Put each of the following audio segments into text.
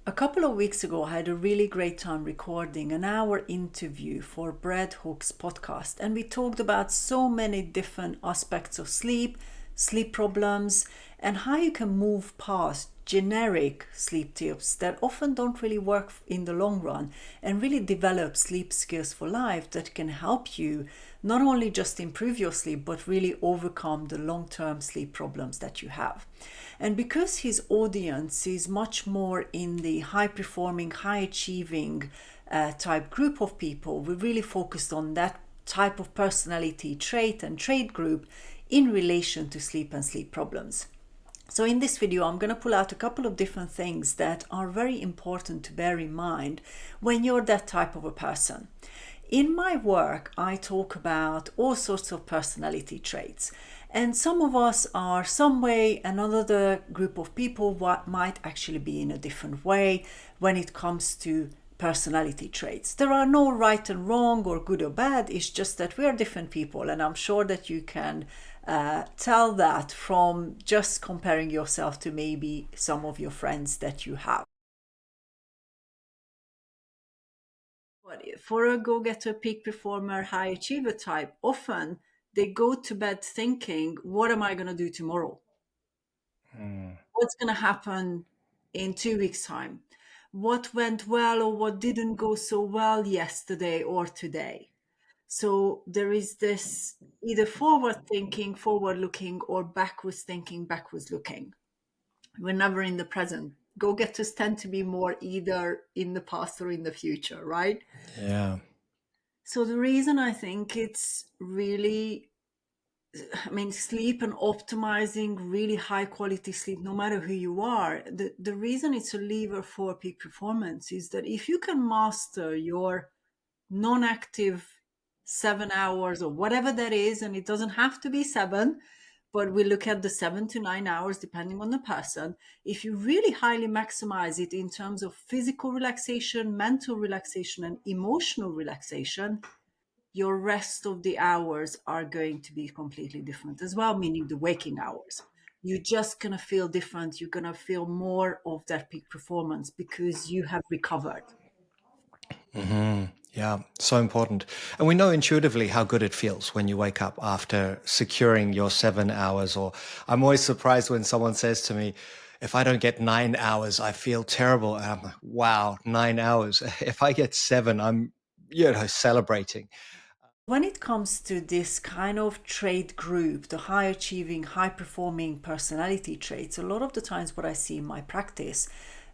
A couple of weeks ago, I had a really great time recording an hour interview for Brad Hook's podcast, and we talked about so many different aspects of sleep, sleep problems, and how you can move past generic sleep tips that often don't really work in the long run and really develop sleep skills for life that can help you not only just improve your sleep but really overcome the long-term sleep problems that you have. And because his audience is much more in the high performing, high achieving type group of people, we really focused on that type of personality trait and trait group in relation to sleep and sleep problems. So in this video, I'm going to pull out a couple of different things that are very important to bear in mind when you're that type of a person. In my work, I talk about all sorts of personality traits. And some of us are some way, another group of people might actually be in a different way when it comes to personality traits. There are no right and wrong or good or bad. It's just that we are different people, and I'm sure that you can tell that from just comparing yourself to maybe some of your friends that you have. But for a go-getter, peak performer, high achiever type, often they go to bed thinking, what am I going to do tomorrow? Mm. What's going to happen in 2 weeks' time? What went well or what didn't go so well yesterday or today? So there is this either forward thinking, forward looking, or backwards thinking, backwards looking. We're never in the present. Go getters tend to be more either in the past or in the future, right? Yeah. So the reason I think it's really, I mean, sleep and optimizing really high quality sleep, no matter who you are, the reason it's a lever for peak performance is that if you can master your non-active 7 hours or whatever that is, and it doesn't have to be seven, but we look at the 7 to 9 hours depending on the person. If you really highly maximize it in terms of physical relaxation, mental relaxation, and emotional relaxation, your rest of the hours are going to be completely different as well, meaning the waking hours. You're just going to feel different. You're going to feel more of that peak performance because you have recovered. Yeah. So important. And we know intuitively how good it feels when you wake up after securing your 7 hours. Or I'm always surprised when someone says to me, if I don't get 9 hours, I feel terrible. And I'm like, wow, 9 hours. If I get seven, I'm, celebrating. When it comes to this kind of trait group, the high achieving, high performing personality traits, a lot of the times what I see in my practice,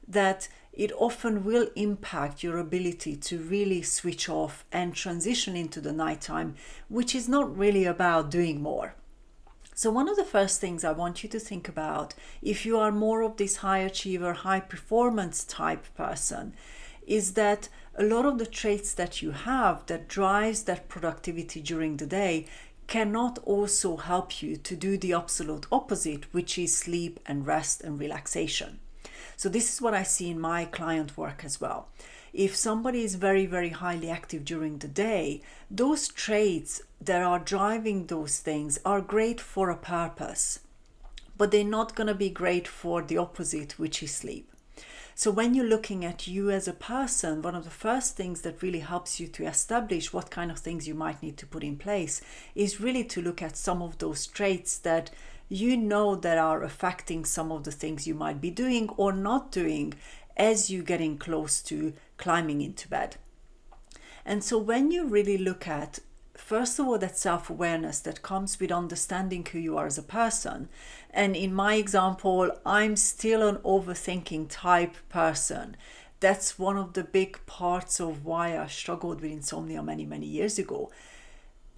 that it often will impact your ability to really switch off and transition into the nighttime, which is not really about doing more. So, one of the first things I want you to think about, if you are more of this high achiever, high performance type person, is that a lot of the traits that you have that drives that productivity during the day cannot also help you to do the absolute opposite, which is sleep and rest and relaxation. So this is what I see in my client work as well. If somebody is very, very highly active during the day, those traits that are driving those things are great for a purpose, but they're not going to be great for the opposite, which is sleep. So when you're looking at you as a person, one of the first things that really helps you to establish what kind of things you might need to put in place is really to look at some of those traits that you know that are affecting some of the things you might be doing or not doing as you're getting close to climbing into bed. And so when you really look at, first of all, that self awareness that comes with understanding who you are as a person. And in my example, I'm still an overthinking type person. That's one of the big parts of why I struggled with insomnia many, many years ago.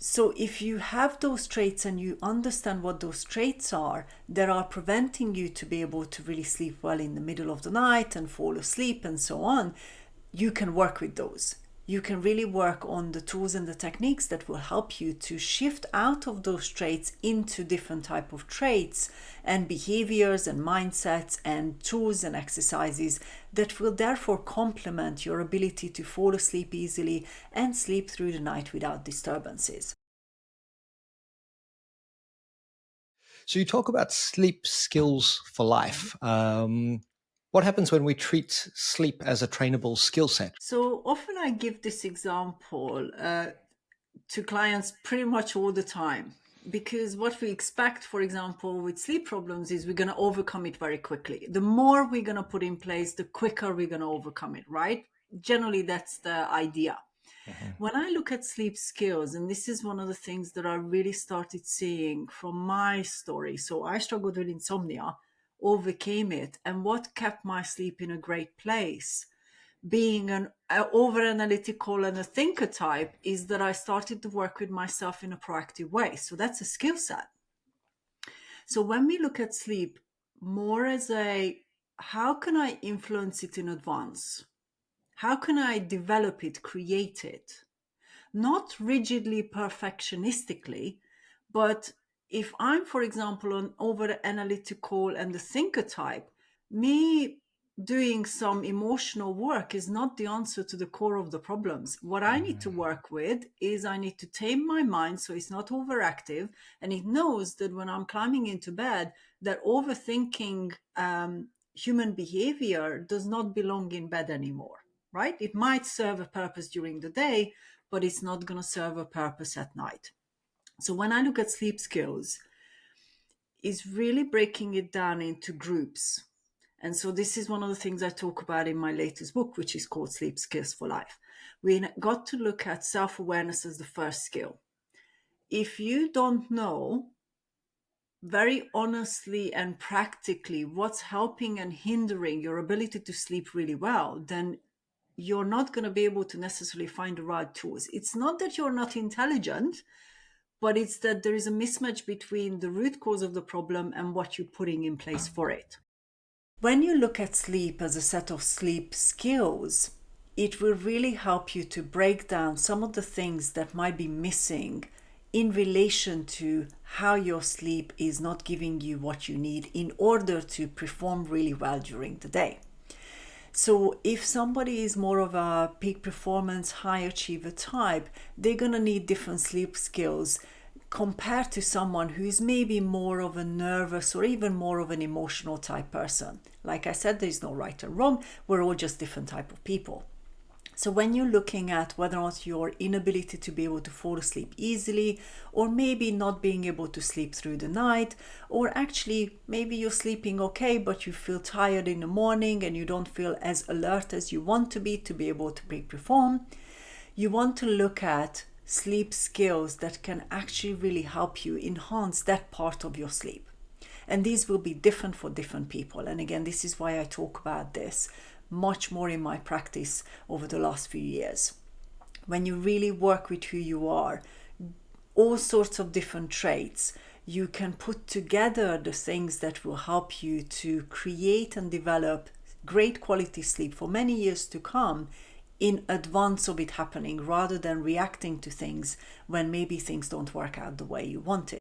So, if you have those traits and you understand what those traits are that are preventing you to be able to really sleep well in the middle of the night and fall asleep and so on, you can work with those. You can really work on the tools and the techniques that will help you to shift out of those traits into different type of traits and behaviors and mindsets and tools and exercises that will therefore complement your ability to fall asleep easily and sleep through the night without disturbances. So you talk about sleep skills for life. What happens when we treat sleep as a trainable skill set? So often I give this example to clients pretty much all the time, because what we expect, for example, with sleep problems is we're going to overcome it very quickly. The more we're going to put in place, the quicker we're going to overcome it, right? Generally, that's the idea. Mhm. When I look at sleep skills, and this is one of the things that I really started seeing from my story. So I struggled with insomnia, overcame it, and what kept my sleep in a great place, being an over analytical and a thinker type, is that I started to work with myself in a proactive way. So that's a skill set. So when we look at sleep more as a, how can I influence it in advance? How can I develop it, create it? Not rigidly perfectionistically, but if I'm, for example, an over analytical and the thinker type, me doing some emotional work is not the answer to the core of the problems. What I need to work with is I need to tame my mind so it's not overactive, and it knows that when I'm climbing into bed, that overthinking human behavior does not belong in bed anymore, right? It might serve a purpose during the day, but it's not going to serve a purpose at night. So when I look at sleep skills, is really breaking it down into groups. And so this is one of the things I talk about in my latest book, which is called Sleep Skills for Life. We got to look at self-awareness as the first skill. If you don't know very honestly and practically what's helping and hindering your ability to sleep really well, then you're not going to be able to necessarily find the right tools. It's not that you're not intelligent, but it's that there is a mismatch between the root cause of the problem and what you're putting in place for it. When you look at sleep as a set of sleep skills, it will really help you to break down some of the things that might be missing in relation to how your sleep is not giving you what you need in order to perform really well during the day. So if somebody is more of a peak performance, high achiever type, they're going to need different sleep skills compared to someone who is maybe more of a nervous or even more of an emotional type person. Like I said, there's no right or wrong. We're all just different type of people. So when you're looking at whether or not your inability to be able to fall asleep easily, or maybe not being able to sleep through the night, or actually maybe you're sleeping okay, but you feel tired in the morning and you don't feel as alert as you want to be able to perform, you want to look at sleep skills that can actually really help you enhance that part of your sleep. And these will be different for different people. And again, this is why I talk about this much more in my practice over the last few years. When you really work with who you are, all sorts of different traits, you can put together the things that will help you to create and develop great quality sleep for many years to come in advance of it happening, rather than reacting to things when maybe things don't work out the way you want it.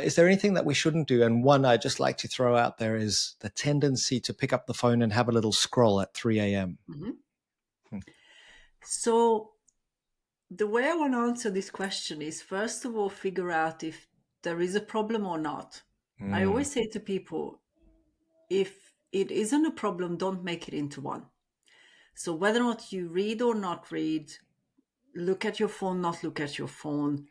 Is there anything that we shouldn't do? And one I just like to throw out there is the tendency to pick up the phone and have a little scroll at 3 a.m. Mhm. Hmm. So the way I want to answer this question is, first of all, figure out if there is a problem or not. I Mm. always say to people, if it isn't a problem, don't make it into one. So whether or not you read or not read, look at your phone, not look at your phone,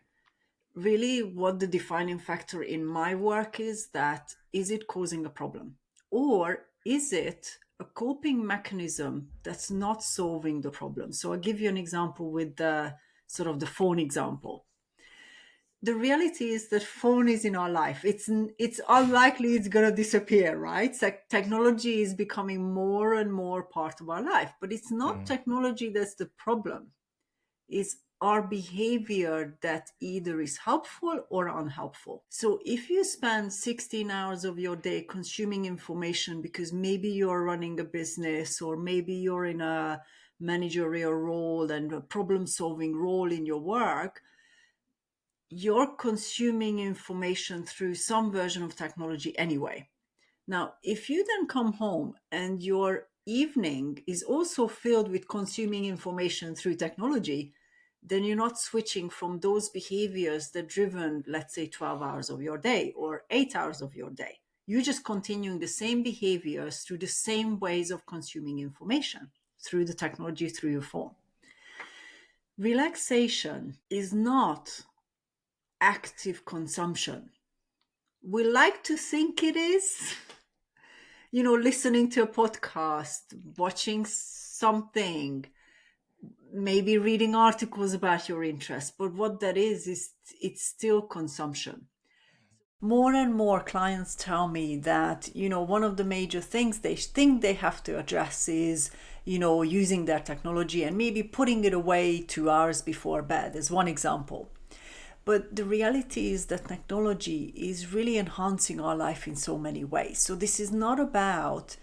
really what the defining factor in my work is, that is it causing a problem, or is it a coping mechanism that's not solving the problem? So I'll give you an example with the sort of the phone example. The reality is that phone is in our life. It's unlikely it's going to disappear, right? So technology is becoming more and more part of our life, but it's not Mm. technology that's the problem. Is our behavior that either is helpful or unhelpful. So if you spend 16 hours of your day consuming information because maybe you're running a business, or maybe you're in a managerial role and a problem solving role in your work, you're consuming information through some version of technology anyway. Now, if you then come home and your evening is also filled with consuming information through technology, then you're not switching from those behaviors that driven, let's say, 12 hours of your day or 8 hours of your day. You're just continuing the same behaviors through the same ways of consuming information, through the technology, through your phone. Relaxation is not active consumption. We like to think it is. Listening to a podcast, watching something, maybe reading articles about your interest. But what that is it's still consumption. More and more clients tell me that, one of the major things they think they have to address is, using their technology and maybe putting it away 2 hours before bed, as one example. But the reality is that technology is really enhancing our life in so many ways. So this is not about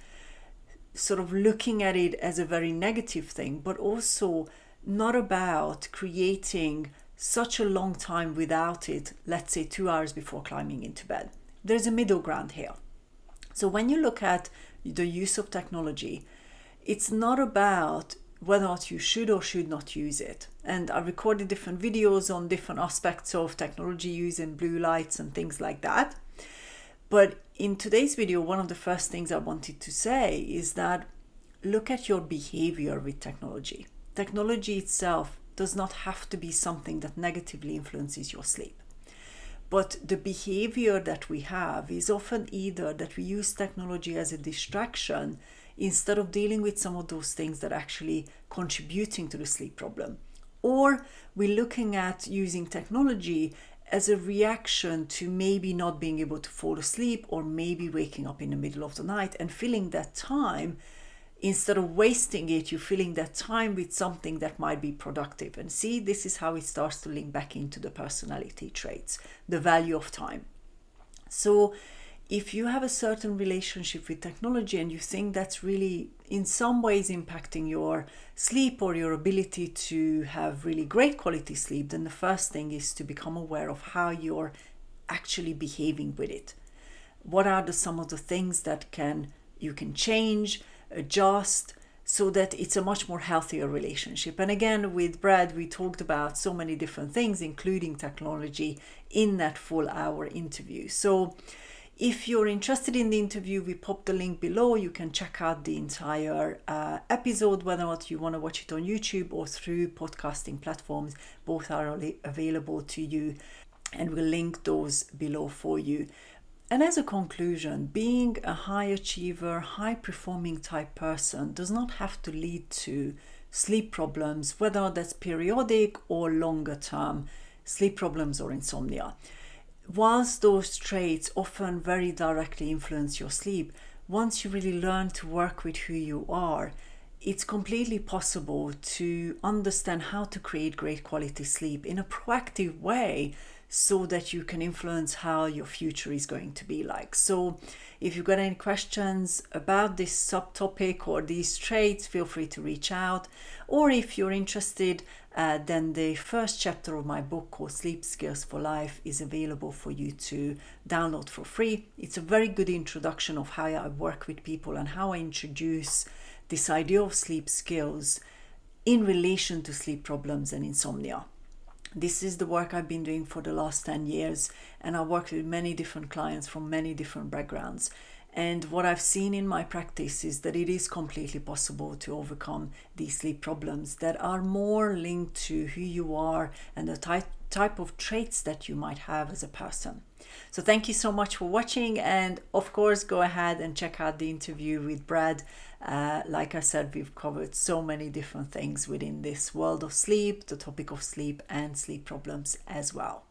sort of looking at it as a very negative thing, but also not about creating such a long time without it, let's say 2 hours before climbing into bed. There's a middle ground here. So when you look at the use of technology, it's not about whether or not you should or should not use it. And I recorded different videos on different aspects of technology use and blue lights and things like that. But in today's video, one of the first things I wanted to say is that look at your behavior with technology. Technology itself does not have to be something that negatively influences your sleep. But the behavior that we have is often either that we use technology as a distraction instead of dealing with some of those things that are actually contributing to the sleep problem. Or we're looking at using technology as a reaction to maybe not being able to fall asleep or maybe waking up in the middle of the night and filling that time. Instead of wasting it, you're filling that time with something that might be productive. And see, this is how it starts to link back into the personality traits, the value of time. So if you have a certain relationship with technology and you think that's really in some ways impacting your sleep or your ability to have really great quality sleep, then the first thing is to become aware of how you're actually behaving with it. What are some of the things that you can change, adjust, so that it's a much more healthier relationship. And again, with Brad, we talked about so many different things, including technology, in that full hour interview. So if you're interested in the interview, we popped the link below. You can check out the entire episode, whether or not you want to watch it on YouTube or through podcasting platforms. Both are available to you, and we'll link those below for you. And as a conclusion, being a high achiever, high performing type person does not have to lead to sleep problems, whether that's periodic or longer term sleep problems or insomnia. Whilst those traits often very directly influence your sleep, once you really learn to work with who you are, it's completely possible to understand how to create great quality sleep in a proactive way so that you can influence how your future is going to be like. So if you've got any questions about this subtopic or these traits, feel free to reach out. Or if you're interested, then the first chapter of my book called Sleep Skills for Life is available for you to download for free. It's a very good introduction of how I work with people and how I introduce this idea of sleep skills in relation to sleep problems and insomnia. This is the work I've been doing for the last 10 years, and I work with many different clients from many different backgrounds. And what I've seen in my practice is that it is completely possible to overcome these sleep problems that are more linked to who you are and the type of traits that you might have as a person. So thank you so much for watching, and of course go ahead and check out the interview with Brad. Like I said, we've covered so many different things within this world of sleep, the topic of sleep and sleep problems as well.